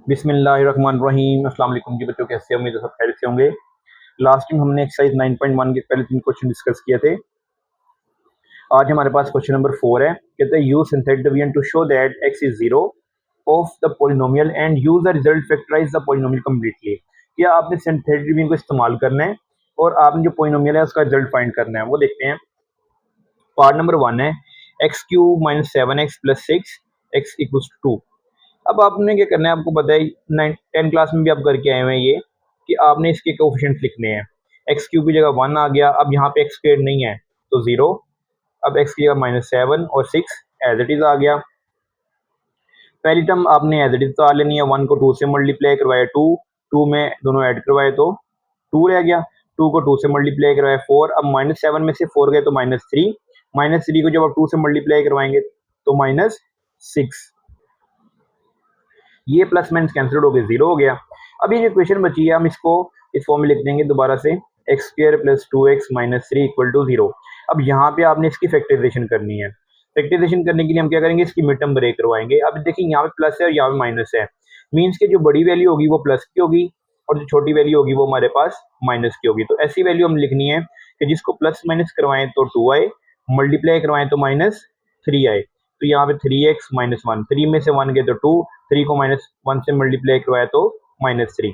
बिस्मिल्लाहिर्रहमानिर्रहीम। अस्सलाम वालेकुम जी बच्चों, कैसे हो? उम्मीद है सब खैरियत से होंगे। लास्ट टाइम हमने एक्सरसाइज 9.1 के पहले 3 क्वेश्चन डिस्कस किए थे। आज हमारे पास क्वेश्चन नंबर 4 है। कहते हैं use synthetic division to show that x is zero of the polynomial and use the result factorize the polynomial completely. या आपने सिंथेटिक डिवीजन को इस्तेमाल करना है और आपने जो पॉलिनोमियल है उसका रिजल्ट फाइंड करना है। वो देखते हैं। पार्ट नंबर 1 है X cube minus 7x plus 6 X equals to. अब आपने क्या करना है, आपको पता है 10 क्लास में भी आप करके आए हुए हैं ये कि आपने इसके कोएफिशिएंट्स लिखने हैं। एक्स क्यूब की जगह 1 आ गया। अब यहाँ पे एक्स स्क्वायर नहीं है तो 0। अब एक्स की जगह -7 और 6 एज इट इज आ गया। पहली टर्म आपने एज इट इज उतार लेनी है। 1 को 2 से मल्टीप्लाई करवाया 2, 2 में दोनों ऐड करवाए तो 2 रह गया। 2 को 2 से मल्टीप्लाई करवाया 4। अब -7 में से 4 गए तो -3। -3 को जब आप 2 से मल्टीप्लाई करवाएंगे तो -6। ये प्लस माइनस कैंसिल हो गए, 0 हो गया। अब ये जो इक्वेशन बची है हम इसको इस फॉर्म में लिख देंगे दोबारा से, X square plus 2x minus 3 equal to 0। अब यहाँ पे आपने इसकी फैक्टराइजेशन करनी है। फैक्टराइजेशन करने के लिए हम क्या करेंगे, इसकी मिड टर्म ब्रेक करवाएंगे। अब देखिए यहाँ पे प्लस है और यहाँ पे माइनस है, मीन्स कि जो बड़ी वैल्यू होगी वो प्लस की होगी और जो छोटी वैल्यू होगी वो हमारे पास माइनस की होगी। तो ऐसी वैल्यू हम लिखनी है कि जिसको प्लस माइनस करवाएं तो 2 आए, मल्टीप्लाई करवाएं तो -3 आए। तो यहाँ पे 3x माइनस 1, 3 में से 1 गए तो 2, 3 को -1 से मल्टीप्लाई करवाया तो -3।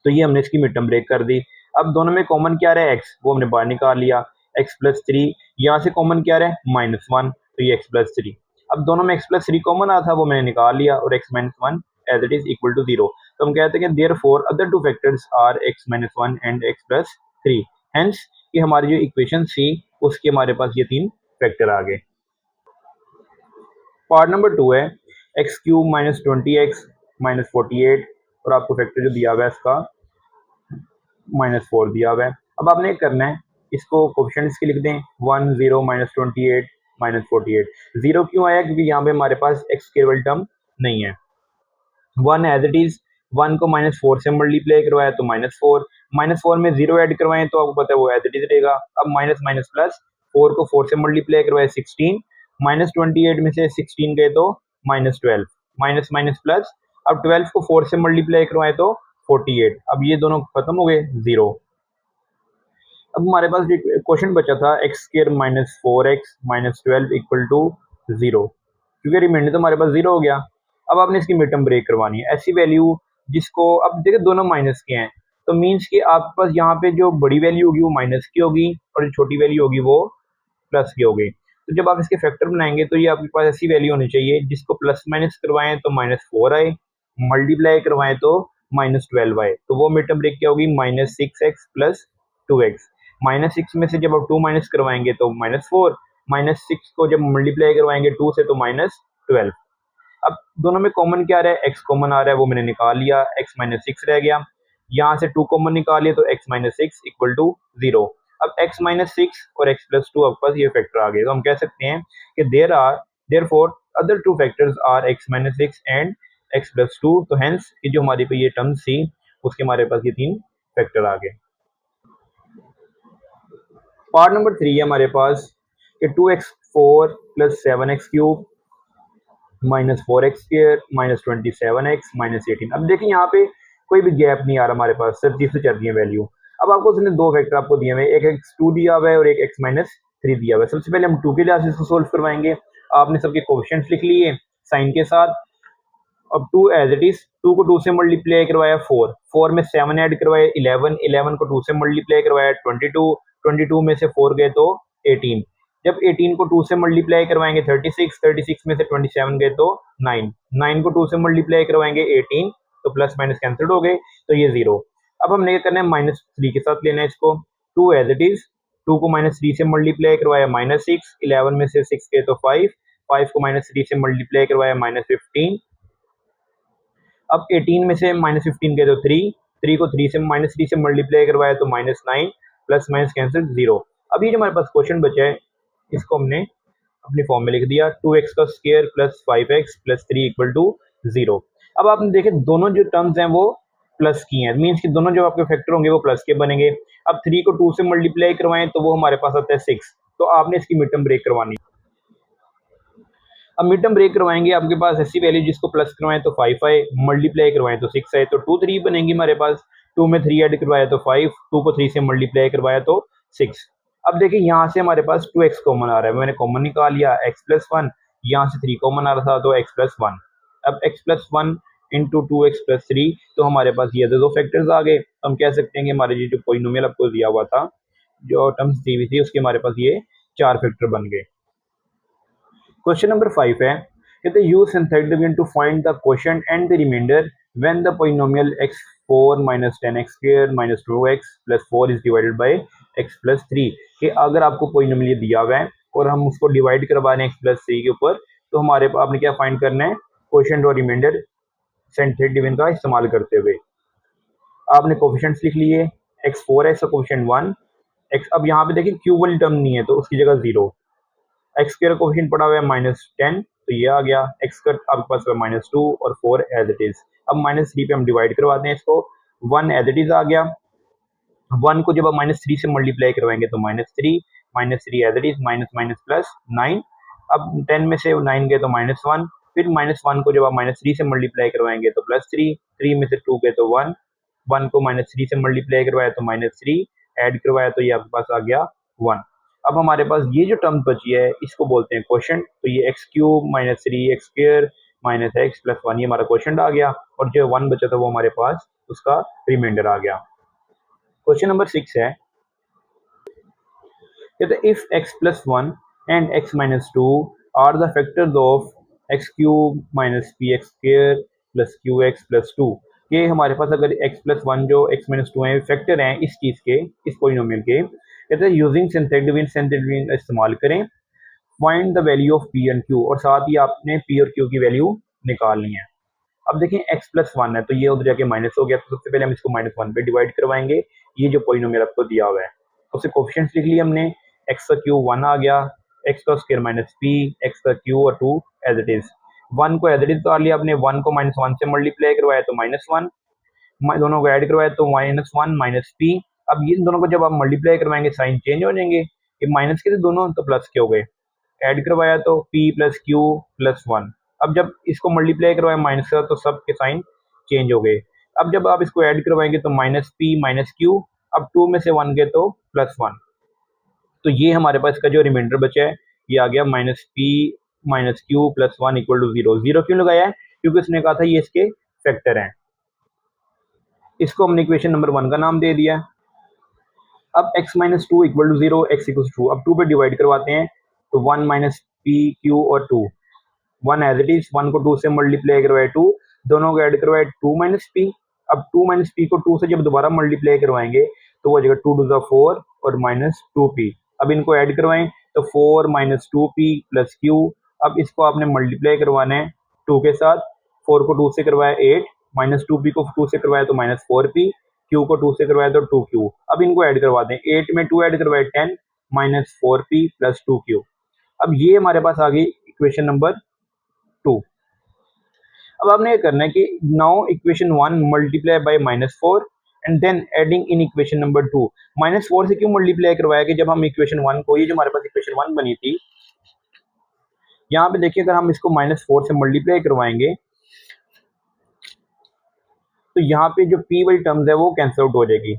तो ये हमने इसकी मिड टर्म ब्रेक कर दी। अब दोनों में कॉमन क्या रहा है, x, वो हमने बाहर निकाल लिया। x प्लस 3, यहाँ से कॉमन क्या रहा है -1, तो ये x प्लस 3। अब दोनों में x प्लस 3 कॉमन आया था, वो मैंने निकाल लिया और x minus 1 as it is equal to 0। तो हम कहते हैं कि therefore other two factors are x minus 1 and x plus 3। Hence ये हमारी जो इक्वेशन थी उसके हमारे पास ये 3 फैक्टर आ गए। पार्ट नंबर 2 है X cube minus 20x minus 48 और आपको फैक्टर जो दिया हुआ है इसका -4 दिया हुआ है। अब आपने करना है इसको कोएफिशिएंट इसके लिख दें 1 0 -28 -48। 0 क्यों आया, क्योंकि यहाँ पे हमारे पास एक्स केवल टर्म नहीं है। 1 एज इट इज, 1 को -4 से मल्टीप्लाई करवाया तो -4, -4 में 0 ऐड करवाएं तो आपको पता है वो एज इट इज रहेगा। अब माइनस माइनस प्लस, 4 को 4 से मल्टीप्लाई करवाया 16, -28 में से 16 गए तो -12, माइनस माइनस प्लस। अब 12 को 4 से मल्टीप्लाई करवाएं तो 48। अब ये दोनों खत्म हो गए, 0। अब हमारे पास क्वेश्चन बचा था X square minus 4x minus 12 equal to 0, क्योंकि रिमाइंडर तो हमारे पास 0 हो गया। अब आपने इसकी मिड टर्म ब्रेक करवानी है, ऐसी वैल्यू जिसको, अब देखिए दोनों माइनस के हैं तो मीन्स कि आपके पास यहाँ पे जो बड़ी वैल्यू होगी वो माइनस की होगी और जो छोटी वैल्यू होगी वो प्लस की होगी। तो जब आप इसके फैक्टर बनाएंगे तो ये आपके पास ऐसी वैल्यू होनी चाहिए जिसको प्लस माइनस करवाएं तो -4 आए, मल्टीप्लाई करवाएं तो -12 आए। तो वो मिड टर्म ब्रेक क्या होगी, -6x प्लस 2x। -6 में से जब आप 2 माइनस करवाएंगे तो -4, -6 को जब मल्टीप्लाई करवाएंगे 2 से तो -12। अब दोनों में कॉमन क्या रहा है, x कॉमन आ रहा है, वो मैंने निकाल लिया, x -6 रह गया। यहाँ से 2 कॉमन निकालिए तो x -6 इक्वल टू 0। अब x -6 और x प्लस 2 आपके पास ये फैक्टर आ गए। तो हम कह सकते हैं कि therefore other two factors are x -6 and x plus 2। तो हेंस कि जो हमारी पे ये टर्म्स थी उसके हमारे पास ये 3 फैक्टर आ गए। पार्ट नंबर 3 है हमारे पास कि 2x4 plus 7x³ minus 4x square minus 27x minus 18। अब देखिए यहाँ पे कोई भी गैप नहीं आ रहा हमारे पास, सिर्फ तीसरी चल रही है वैल्यू। अब आपको उसने दो वेक्टर आपको दिए हुए, एक x2 दिया हुआ है और एक x -3 दिया हुआ है। सबसे पहले हम 2 के लिहाज से सोल्व करवाएंगे। आपने सबके कोएफिशिएंट्स लिख लिए साइन के साथ। अब 2 एज इट इज, 2 को 2 से मल्टीप्लाई करवाया 4, 4 में 7 ऐड करवाया 11, 11 को 2 से मल्टीप्लाई करवाया 22, 22 में से 4 गए तो 18। जब 18 को 2 से मल्टीप्लाई करवाएंगे 36, 36 में से 27 गए तो 9, 9 को 2 से मल्टीप्लाई करवाएंगे 18, तो प्लस माइनस कैंसिल हो गए तो ये 0। अब हमने क्या करना है, -3 के साथ लेना है इसको। 2 एज इट इज, 2 को -3 से मल्टीप्लाई करवाया -6, 11 में से 6 गए तो 5, 5 को -3 से मल्टीप्लाई करवाया -15। अब 18 में से -15 गए तो 3, 3 को 3 से -3 से मल्टीप्लाई करवाया तो -9, प्लस माइनस कैंसिल 0। अब ये जो हमारे पास क्वेश्चन बचा है इसको हमने अपनी फॉर्म में लिख दिया, 2x का square plus 5x plus 3 equal to 0। अब आपने देखे दोनों जो टर्म्स हैं वो प्लस की हैं, मीन्स कि दोनों जो आपके फैक्टर होंगे वो प्लस के बनेंगे। अब 3 को 2 से मल्टीप्लाई करवाएं तो वो हमारे पास आता है 6, तो आपने इसकी मिड टर्म ब्रेक करवानी। अब मिड टर्म ब्रेक करवाएंगे, आपके पास ऐसी वैल्यू जिसको प्लस करवाएं तो 5 आए, मल्टीप्लाई करवाएं तो 6 आए, तो 2 3 बनेंगी हमारे पास। 2 में 3 ऐड करवाया तो 5, 2 को 3 से मल्टीप्लाई करवाया तो 6। अब देखिए यहाँ से हमारे पास 2x कॉमन आ रहा है, मैंने कॉमन निकाल लिया x प्लस 1, यहाँ से 3 कॉमन आ रहा था तो x प्लस 1। अब x plus 1 into 2x plus 3, तो हमारे पास ये दो फैक्टर्स आ गए। हम कह सकते हैं कि हमारे ये जो पॉलिनोमियल आपको दिया हुआ था, जो टर्म्स दी हुई थी, उसके हमारे पास ये 4 फैक्टर बन गए। क्वेश्चन नंबर 5 है, कहते use synthetic division to find the quotient and the remainder when the polynomial x4 minus 10x square minus 2x plus 4 is divided by x plus 3। कि अगर आपको पॉलिनोमियल ये दिया हुआ है और हम उसको डिवाइड करवा रहे हैं x plus 3 के ऊपर, तो हमारे आपने क्या फाइंड करना है, क्वोशिएंट और रिमाइंडर सिंथेटिक डिवीजन का इस्तेमाल करते हुए। आपने कोफिशिएंट्स लिख लिए, x4 है, इसका कोफिशिएंट 1, x, अब यहाँ पे देखिए क्यूब वाली टर्म नहीं है तो उसकी जगह 0, एक्स स्क्वायर कोफिशिएंट पड़ा हुआ है -10, तो ये आ गया, एक्स स्क्वायर आपके पास -2 और 4 एज इट इज। अब -3 पे हम डिवाइड करवाते हैं इसको, 1 एज इट इज आ गया। 1 को जब आप -3 से मल्टीप्लाई करवाएंगे तो -3 as it is, minus minus plus 9। अब 10 में से 9 गए तो -1, फिर -1 को जब आप -3 से मल्टीप्लाई करवाएंगे तो +3, 3 में से 2 गए तो 1, 1 को -3 से मल्टीप्लाई करवाया तो -3, ऐड करवाया तो ये आपके पास आ गया 1। अब हमारे पास ये जो टर्म बची है इसको बोलते हैं क्वोशिएंट, तो ये x cube minus 3x square minus x plus 1 ये हमारा क्वोशिएंट आ गया, और जो 1 बचा था वो हमारे पास उसका रिमाइंडर आ गया। क्वेश्चन नंबर 6 है, कहते if x plus 1 and x minus 2 are the factors of x cube minus P x square plus Q x plus 2। ये हमारे पास अगर x प्लस 1 जो x माइनस 2 है फैक्टर हैं इस चीज़ के, इस पॉलिनोमियल के, कहते हैं यूजिंग सिंथेटिक डिवीजन का इस्तेमाल करें, find the value of P and Q, और साथ ही आपने पी और क्यू की वैल्यू निकालनी है। अब देखें x प्लस 1 है तो ये उधर जाके माइनस हो गया, तो सबसे पहले हम इसको -1 पे डिवाइड करवाएंगे, ये जो पॉलिनोमियल आपको दिया हुआ है उससे कोफिशिएंट्स लिख लिए हमने, x का क्यूब 1 आ गया, x का स्क्वायर माइनस p, x का क्यू और 2 एज इट इज। 1 को एज इट इज उतार लिया आपने, 1 को -1 से मल्टीप्लाई करवाया तो -1, दोनों को ऐड करवाया तो -1 माइनस p। अब ये दोनों को जब आप मल्टीप्लाई करवाएंगे साइन चेंज हो जाएंगे, ये माइनस के थे दोनों तो प्लस के हो गए, ऐड करवाया तो p प्लस क्यू प्लस 1। अब जब इसको मल्टीप्लाई करवाया माइनस का तो सब के साइन चेंज हो गए। अब जब आप इसको ऐड करवाएंगे तो माइनस p माइनस क्यू, अब 2 में से 1 गए तो +1, तो ये हमारे पास इसका जो रिमाइंडर बचा है ये आ गया -p minus Q plus 1 equal to 0। 0 क्यों लगाया है, क्योंकि उसने कहा था ये इसके फैक्टर हैं। इसको हमने इक्वेशन नंबर 1 का नाम दे दिया। अब x minus 2 equal to 0, x equal to 2, अब 2 पे डिवाइड करवाते हैं तो 1 माइनस p q और 2, 1 एज इट इज, 1 को 2 से मल्टीप्लाई करवाए 2, दोनों को ऐड करवाए 2 माइनस p। अब 2 माइनस p को 2 से जब दोबारा मल्टीप्लाई करवाएंगे तो वो जगह 2 टू द 4 और माइनस 2p। अब इनको ऐड करवाएं तो 4 माइनस 2p प्लस q। अब इसको आपने मल्टीप्लाई करवाना है 2 के साथ, 4 को 2 से करवाया 8, माइनस 2p को 2 से करवाया तो माइनस 4p, q को 2 से करवाया तो 2q। अब इनको ऐड करवा दें, 8 में 2 ऐड करवाए 10 माइनस 4p प्लस 2q। अब ये हमारे पास आ गई इक्वेशन नंबर 2। अब आपने ये करना है कि now equation 1 multiply by -4 and then adding in equation number 2। -4 से क्यों मल्टीप्लाई करवाया कि जब हम इक्वेशन 1 को, ये जो हमारे पास इक्वेशन 1 बनी थी, यहाँ पे देखिए अगर हम इसको -4 से मल्टीप्लाई करवाएंगे तो यहाँ पे जो p वाली टर्म्स है वो कैंसिल आउट हो जाएगी।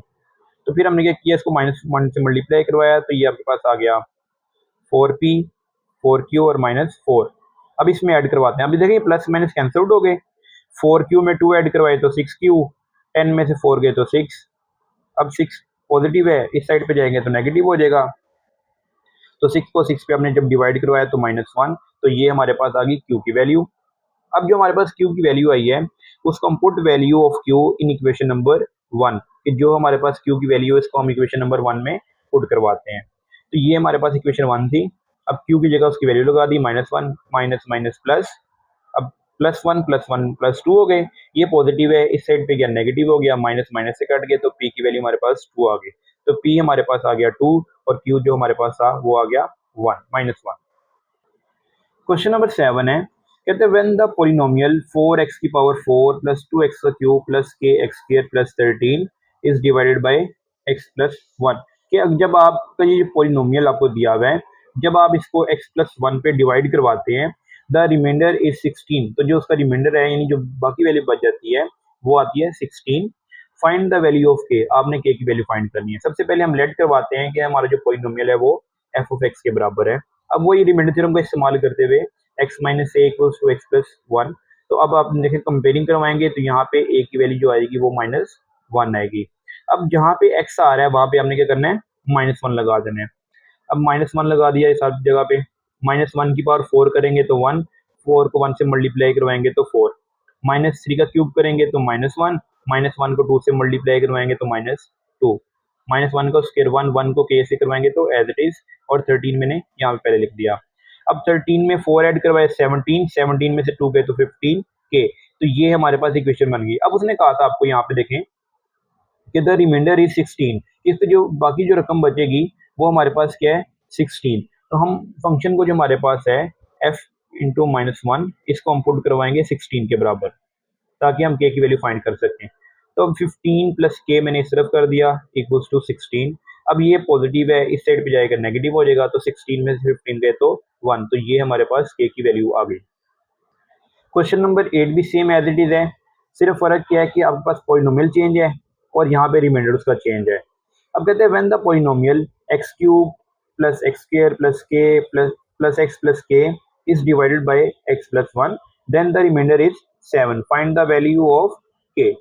तो फिर हमने क्या किया, इसको -1 से मल्टीप्लाई करवाया तो ये आपके पास आ गया 4p 4q और -4। अब इसमें ऐड करवाते हैं, अभी देखिए प्लस माइनस कैंसिल आउट हो गए, 4q में 2 ऐड करवाए तो 6q, 10 में से 4 गए तो 6। अब 6 पॉजिटिव है, इस साइड पे जाएंगे तो नेगेटिव हो जाएगा, तो 6 को 6 पे हमने जब डिवाइड करवाया तो -1, तो ये हमारे पास आ गई q की वैल्यू। अब जो हमारे पास q की वैल्यू आई है उसको हम put value of q in equation number 1, कि जो हमारे पास q की वैल्यू है इसको हम इक्वेशन नंबर 1 में पुट करवाते हैं। तो ये हमारे पास इक्वेशन 1 थी, अब q की जगह उसकी वैल्यू लगा दी, -1 माइनस माइनस प्लस, अब +1 + 1 + 2 हो गए, ये पॉजिटिव है, इस साइड पे गया नेगेटिव हो गया, माइनस माइनस से कट गए तो p की वैल्यू हमारे पास 2 आ गई, तो p हमारे पास आ गया 2 और q जो हमारे पास था वो आ गया 1 -1। क्वेश्चन नंबर 7 है, कहते हैं व्हेन द पॉलिनोमियल 4x की पावर 4 प्लस 2x का cube plus kx square plus 13 is divided bye x plus 1, कि जब आपका ये पॉलिनोमियल आपको दिया हुआ है, जब आप इसको x प्लस 1 पे डिवाइड करवाते हैं द रिमाइंडर इज 16, तो जो उसका रिमाइंडर है यानी जो बाकी वैल्यू बच जाती है वो आती है 16। फाइंड द वैल्यू ऑफ के, आपने के की वैल्यू फाइंड करनी है। सबसे पहले हम लेट करवाते हैं कि हमारा जो पॉलिनोमियल है वो एफ ऑफ एक्स के बराबर है। अब वो ये रिमाइंडर थ्योरम का इस्तेमाल करते हुए X minus A equals to X plus one, तो अब आप देखें कंपेयरिंग करवाएंगे तो यहाँ पे ए की वैल्यू जो आएगी वो माइनस वन आएगी। अब जहाँ पे एक्स आ रहा है वहाँ पे हमने क्या करना है, माइनस वन लगा देना है। अब माइनस वन लगा दिया इस जगह पे, माइनस वन की पावर फोर करेंगे तो वन, फोर को वन से मल्टीप्लाई करवाएंगे तो फोर, माइनस थ्री का क्यूब करेंगे तो माइनस वन को टू से मल्टीप्लाई करवाएंगे तो माइनस टू, माइनस वन का स्क्वायर वन, वन को के से करवाएंगे तो एज इट इज, और 13 मैंने यहाँ पे पहले लिख दिया। अब 13 में 4 ऐड करवाए 17, 17 में से 2 गए तो 15 के, तो ये हमारे पास इक्वेशन बन गई। अब उसने कहा था आपको यहाँ पे देखें कि द रिमाइंडर इज 16, इस पे जो बाकी जो रकम बचेगी वो हमारे पास क्या है 16। तो हम फंक्शन को जो हमारे पास है f इंटू माइनस वन, इसको हम पुट करवाएंगे 16 के बराबर ताकि हम k की वैल्यू फाइंड कर सकें। तो अब 15 प्लस k मैंने इस तरफ कर दिया इक्वल्स टू 16। अब ये पॉजिटिव है, इस साइड पे जाएगा नेगेटिव हो जाएगा, तो 16 में से 15 गए तो 1, तो ये हमारे पास k की वैल्यू आ गई। क्वेश्चन नंबर 8 भी सेम एज इट इज है, सिर्फ फर्क क्या है कि आपके पास पॉलिनोमियल चेंज है और यहाँ पे रिमाइंडर उसका चेंज है। अब कहते हैं when the polynomial X cube plus X square plus K plus X plus K is divided by X plus one, then the remainder is 7, find the value of K.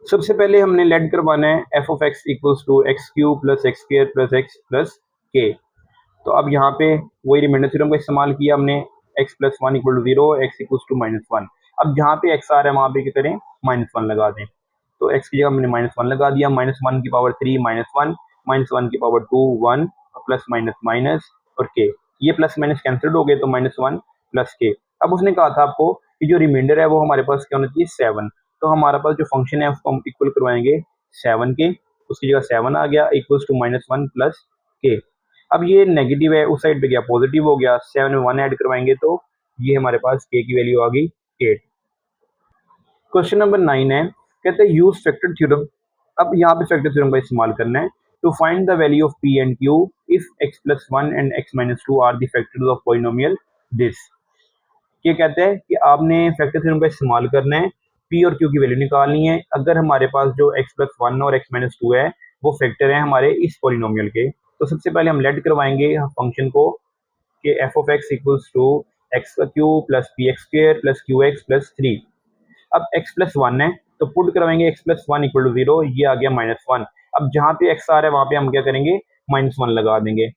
सबसे पहले हमने let करवाना है F of x equals to X cube plus X square plus X plus K. तो अब यहाँ पे वही रिमाइंडर थ्योरम का इस्तेमाल किया हमने, X plus one equal to zero, X equals to minus one. अब जहाँ पे एक्स आ रहा है वहाँ पे क्या करें, माइनस वन लगा दें। तो एक्स की जगह मैंने माइनस वन लगा दिया, माइनस वन की पावर थ्री माइनस वन की power two one, plus minus minus और के, ये प्लस माइनस कैंसिल हो गए तो माइनस वन प्लस के। अब उसने कहा था आपको कि जो रिमाइंडर है वो हमारे पास क्या होना चाहिए 7, तो हमारे पास जो फंक्शन है उसको हम इक्वल करवाएंगे 7 के, उसकी जगह 7 आ गया equals to minus one plus K. अब ये नेगेटिव है, उस साइड पे गया पॉजिटिव हो गया, 7 में 1 ऐड करवाएंगे तो ये हमारे पास k की वैल्यू आ गई 8। क्वेश्चन नंबर 9 है, कहते हैं यूज फैक्टर थ्योरम। अब यहाँ पे फैक्टर थ्योरम का इस्तेमाल करना है to find the value of p and q if x plus one and x minus two are the factors of polynomial this. ये कहते हैं कि आपने फैक्टर थ्योरम का इस्तेमाल करना है, p और q की वैल्यू निकालनी है अगर हमारे पास जो x प्लस वन और x माइनस टू है वो फैक्टर है हमारे इस पॉलिनोमियल के। तो सबसे पहले हम लेट करवाएंगे फंक्शन को कि f of x equals to x का cube plus p x square plus Q x plus three. अब x प्लस वन है तो पुट करवाएंगे x plus one equal to zero, ये आ गया माइनस वन। अब जहाँ पे x आ रहा है वहाँ पे हम क्या करेंगे, माइनस वन लगा देंगे।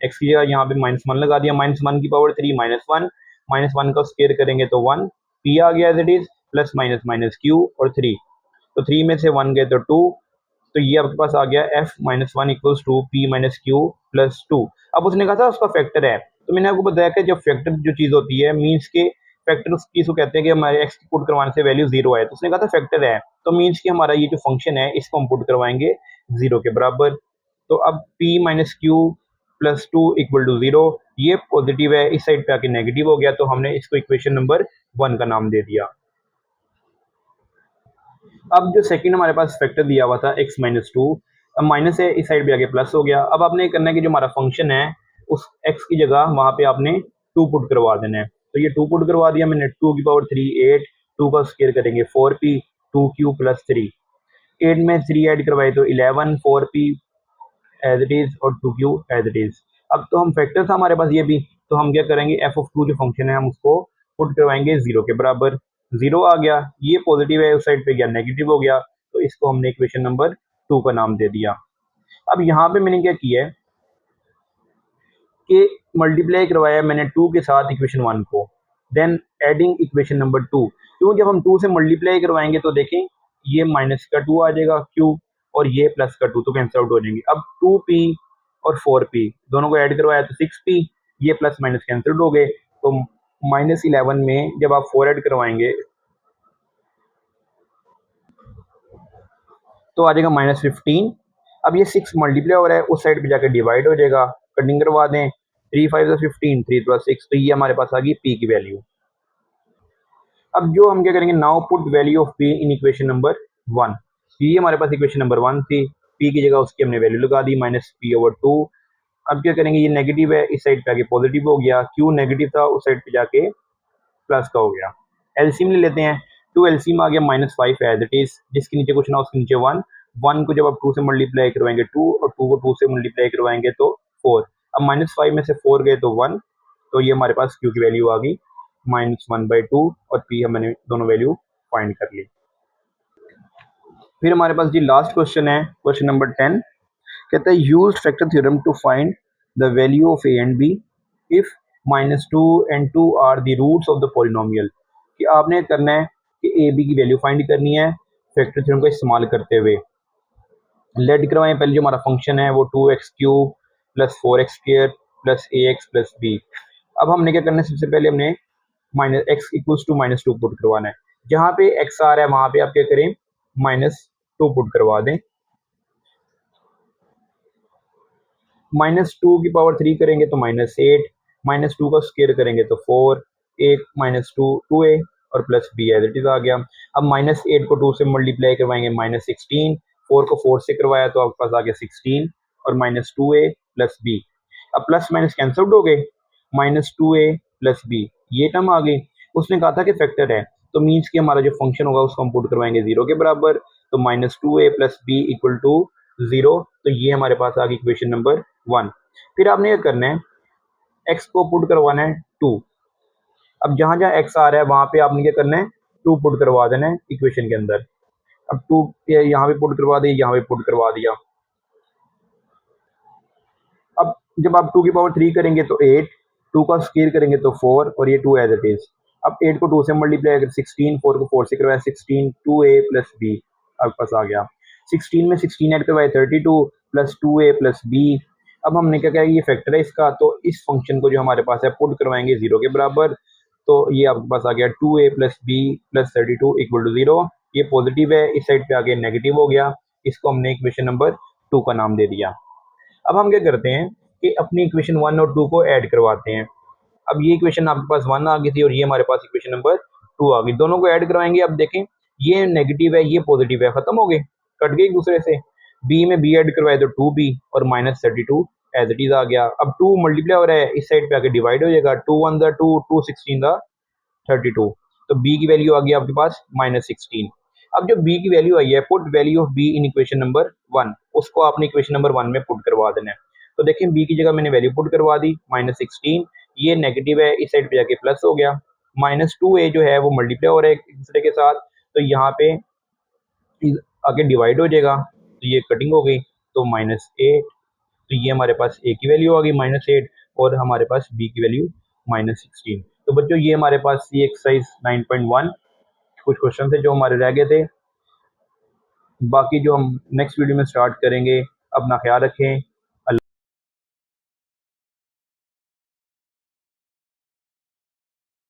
x की जगह यहाँ पे माइनस वन लगा दिया, माइनस वन की पावर थ्री माइनस वन का स्क्वायर करेंगे तो वन, p आ गया as it is, plus minus minus q और थ्री, तो थ्री में से वन गए तो टू, तो ये आपके पास आ गया f minus one equals to P minus Q plus two. अब उसने कहा था उसका फैक्टर है, तो मैंने आपको बताया कि जब फैक्टर जो चीज़ होती है मीन्स के फैक्टर उस चीज़ को कहते हैं कि हमारे एक्स पुट करवाने से वैल्यू जीरो है, तो उसने कहा था फैक्टर है, तो मीन्स कि हमारा ये जो फंक्शन है इसको हम पुट करवाएंगे जीरो के बराबर। तो अब p minus Q plus two equal to zero, ये पॉजिटिव है, इस साइड पे आके नेगेटिव हो गया, तो हमने इसको इक्वेशन नंबर 1 का नाम दे दिया। अब जो सेकंड हमारे पास फैक्टर दिया हुआ था x माइनस टू, अब माइनस है इस साइड पे आके प्लस हो गया। अब आपने करना है कि जो हमारा फंक्शन है उस x की जगह वहाँ पे आपने टू पुट करवा देना है, तो ये टू पुट करवा दिया मैंने, टू की पावर थ्री एट, टू का स्क्वायर करेंगे four p, two q plus three, eight में थ्री ऐड करवाए तो 11, four p as it is और two q as it is. अब तो हम फैक्टर था हमारे पास ये भी, तो हम क्या करेंगे एफ ऑफ टू जो फंक्शन है हम उसको पुट करवाएंगे जीरो के बराबर, जीरो आ गया, ये पॉजिटिव है उस साइड पे गया नेगेटिव हो गया, तो इसको हमने इक्वेशन नंबर 2 का नाम दे दिया। अब यहाँ पे मैंने क्या किया है कि मल्टीप्लाई करवाया मैंने 2 के साथ इक्वेशन 1 को, देन एडिंग इक्वेशन नंबर 2, क्यों जब हम 2 से मल्टीप्लाई करवाएंगे तो देखें ये माइनस का 2 आ जाएगा क्यूब और ये प्लस का 2, तो कैंसिल आउट हो जाएंगे। अब 2p और 4p दोनों को ऐड करवाया तो 6p, ये प्लस माइनस कैंसिल हो गए, तो माइनस 11 में जब आप 4 ऐड करवाएंगे तो आ जाएगा माइनस 15। अब ये 6 मल्टीप्लाई हो रहा है उस साइड पे जाकर डिवाइड हो जाएगा, कटिंग करवा दें, 3 5 15, 3 प्लस 6, तो ये हमारे पास आ गई p की वैल्यू। अब जो हम क्या करेंगे, now put value of p in equation number 1, ये हमारे पास इक्वेशन नंबर 1 थी, p की जगह उसकी हमने वैल्यू लगा दी माइनस पी ओवर टू, अब क्या करेंगे, ये नेगेटिव है, इस साइड पे आके पॉजिटिव हो गया, क्यू नेगेटिव था उस साइड पे जाके प्लस का हो गया। एलसीएम ले लेते हैं, 2 एलसीएम आ गया -5 एज इट इज, जिसके नीचे कुछ ना उसके नीचे 1, 1 को जब आप 2 से मल्टीप्लाई करवाएंगे 2 और 2 को 2 से मल्टीप्लाई करवाएंगे तो 4। अब -5 में से 4 गए तो 1, तो ये हमारे पास क्यू की वैल्यू आ गई -1/2 और पी हमने दोनों वैल्यू फाइंड कर ली। फिर हमारे पास जी लास्ट क्वेश्चन है, क्वेश्चन नंबर 10, कहता है used factor theorem to find the value of A and B if -2 and 2 are the roots of the polynomial. कि आपने करना है कि ए बी की वैल्यू फाइंड करनी है फैक्टर थ्योरम का इस्तेमाल करते हुए। लेट करवाएं, पहले जो हमारा फंक्शन है वो 2x³ plus 4x² plus ax plus b। अब हमने क्या करना है, सबसे पहले हमने -x इक्वल्स टू -2 पुट करवाना है। जहाँ पे x आ रहा है वहाँ पे आप क्या करें, -2 पुट करवा दें। -2 की पावर 3 करेंगे तो -8, -2 का स्क्वायर करेंगे तो 4, 1 -2 2a और plus b as it is आ गया। अब -8 को 2 से मल्टीप्लाई करवाएंगे -16, 4 को 4 से करवाया तो आपके पास आ गया 16 और -2a प्लस b। अब प्लस माइनस कैंसल्ड हो गए, -2a प्लस b ये टर्म आ गई। उसने कहा था कि फैक्टर है, तो मीन्स कि हमारा जो फंक्शन होगा उसको हम पुट करवाएंगे 0 के बराबर, तो -2a plus b equal to 0। तो ये हमारे पास आ गई इक्वेशन नंबर 1। फिर आपने क्या करना है, x को पुट करवाना है 2। अब जहाँ जहाँ x आ रहा है वहाँ पे आपने क्या करना है, 2 पुट करवा देना है इक्वेशन के अंदर। अब 2 यहाँ पे पुट करवा दिया, यहाँ पे पुट करवा दिया। अब जब आप 2 की पावर 3 करेंगे तो 8, 2 का स्क्वायर करेंगे तो 4 और ये 2 एज इट इज। अब 8 को 2 से मल्टीप्लाई कर 16, 4 को 4 से करवाया 16, 2a प्लस b आपके पास आ गया। 16 में 16 ऐड करवाया 32 प्लस 2a प्लस b। अब हमने क्या किया, ये फैक्टर है इसका, तो इस फंक्शन को जो हमारे पास है पुट करवाएंगे 0 के बराबर, तो ये आपके पास आ गया 2a plus b plus 32 equal to 0। ये पॉजिटिव है, इस साइड पे आगे नेगेटिव हो गया, इसको हमने इक्वेशन नंबर 2 का नाम दे दिया। अब हम क्या करते हैं कि अपनी इक्वेशन 1 और 2 को ऐड करवाते हैं। अब ये इक्वेशन आपके पास 1 आ गई थी और ये हमारे पास इक्वेशन नंबर 2 आ गई, दोनों को ऐड करवाएंगे। अब देखें ये नेगेटिव है, ये पॉजिटिव है, खत्म हो गए, कट गए एक दूसरे से। b में b ऐड करवाए तो 2b और -32 एज इट इज आ गया। अब 2 मल्टीप्लाई हो रहा है, इस साइड पे आके डिवाइड हो जाएगा, 2 1 द 2, 2 16 द 32, तो b की वैल्यू आ गई आपके पास -16। अब जो b की वैल्यू आई है, put value of b in equation number 1, उसको आपने इक्वेशन नंबर 1 में पुट करवा देना है। तो देखें b की जगह मैंने वैल्यू पुट करवा दी -16, ये नेगेटिव है, इस साइड पे जाके प्लस हो गया। -2a जो है वो मल्टीप्लाई हो रहा है एक दूसरे के साथ, तो यहाँ पे आगे डिवाइड हो जाएगा, तो ये कटिंग हो गई, तो -8, तो ये हमारे पास a की वैल्यू आ गई -8 और हमारे पास b की वैल्यू -16। तो बच्चों ये हमारे पास ये एक्सरसाइज 9.1 कुछ क्वेश्चन थे जो हमारे रह गए थे, बाकी जो हम नेक्स्ट वीडियो में स्टार्ट करेंगे। अपना ख्याल रखें।